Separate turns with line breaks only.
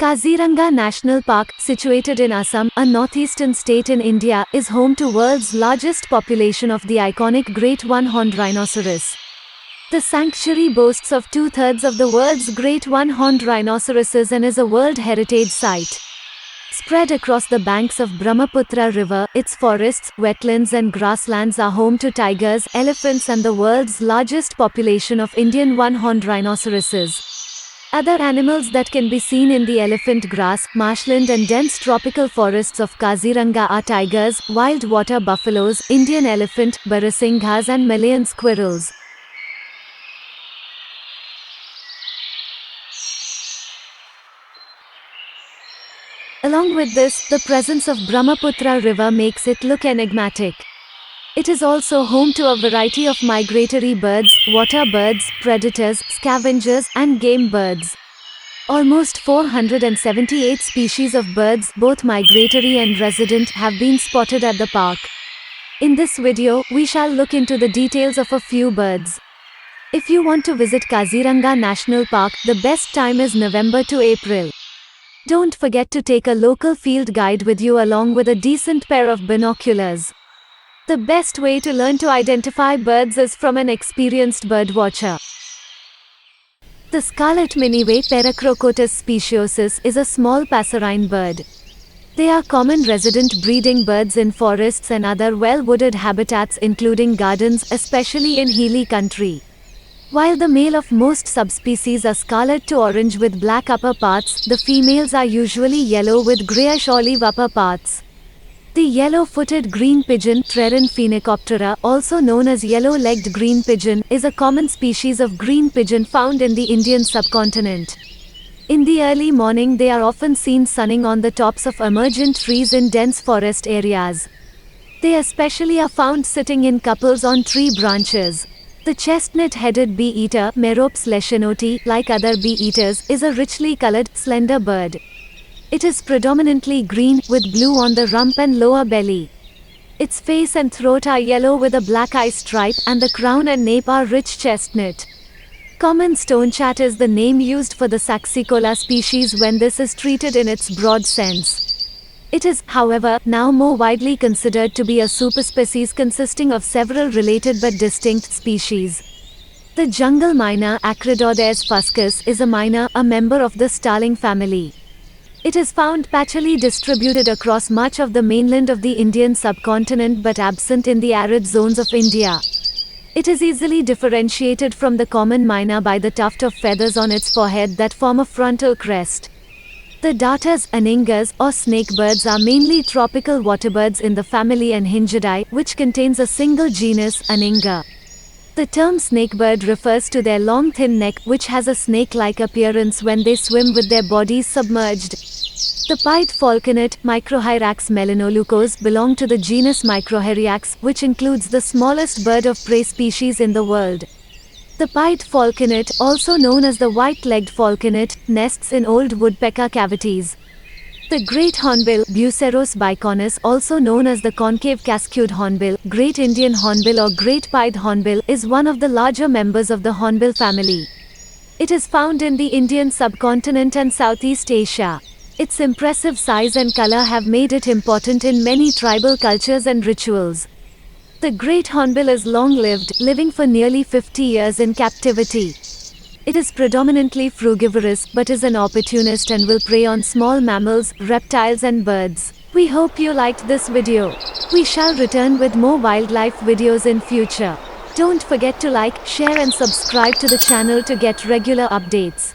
Kaziranga National Park, situated in Assam, a northeastern state in India, is home to world's largest population of the iconic great one-horned rhinoceros. The sanctuary boasts of two-thirds of the world's great one-horned rhinoceroses and is a World Heritage Site. Spread across the banks of Brahmaputra River, its forests, wetlands and grasslands are home to tigers, elephants and the world's largest population of Indian one-horned rhinoceroses. Other animals that can be seen in the elephant grass, marshland and dense tropical forests of Kaziranga are tigers, wild water buffaloes, Indian elephant, barasinghas and Malayan squirrels. Along with this, the presence of Brahmaputra River makes it look enigmatic. It is also home to a variety of migratory birds, water birds, predators, scavengers, and game birds. Almost 478 species of birds, both migratory and resident, have been spotted at the park. In this video, we shall look into the details of a few birds. If you want to visit Kaziranga National Park, the best time is November to April. Don't forget to take a local field guide with you along with a decent pair of binoculars. The best way to learn to identify birds is from an experienced birdwatcher. The scarlet miniway Peracrocotus speciosus is a small passerine bird. They are common resident breeding birds in forests and other well-wooded habitats including gardens, especially in hilly country. While the male of most subspecies are scarlet to orange with black upper parts, the females are usually yellow with greyish olive upper parts. The yellow-footed green pigeon, Pteron phoenicoptera, also known as yellow-legged green pigeon, is a common species of green pigeon found in the Indian subcontinent. In the early morning they are often seen sunning on the tops of emergent trees in dense forest areas. They especially are found sitting in couples on tree branches. The chestnut-headed bee-eater, Merops leschenoti, like other bee-eaters, is a richly colored, slender bird. It is predominantly green, with blue on the rump and lower belly. Its face and throat are yellow with a black eye stripe, and the crown and nape are rich chestnut. Common stonechat is the name used for the Saxicola species when this is treated in its broad sense. It is, however, now more widely considered to be a superspecies consisting of several related but distinct species. The jungle myna, Acridordes fuscus, is a myna, a member of the starling family. It is found patchily distributed across much of the mainland of the Indian subcontinent but absent in the arid zones of India. It is easily differentiated from the common myna by the tuft of feathers on its forehead that form a frontal crest. The darters, aningas, or snakebirds are mainly tropical waterbirds in the family Anhingidae, which contains a single genus, Aninga. The term snakebird refers to their long thin neck, which has a snake-like appearance when they swim with their bodies submerged. The pied falconet, Microhyrax melanoleucos, belong to the genus Microhyrax, which includes the smallest bird of prey species in the world. The pied falconet, also known as the white-legged falconet, nests in old woodpecker cavities. The great hornbill, Buceros bicornis, also known as the concave casqued hornbill, great Indian hornbill or great pied hornbill, is one of the larger members of the hornbill family. It is found in the Indian subcontinent and Southeast Asia. Its impressive size and color have made it important in many tribal cultures and rituals. The great hornbill is long-lived, living for nearly 50 years in captivity. It is predominantly frugivorous, but is an opportunist and will prey on small mammals, reptiles and birds. We hope you liked this video. We shall return with more wildlife videos in future. Don't forget to like, share and subscribe to the channel to get regular updates.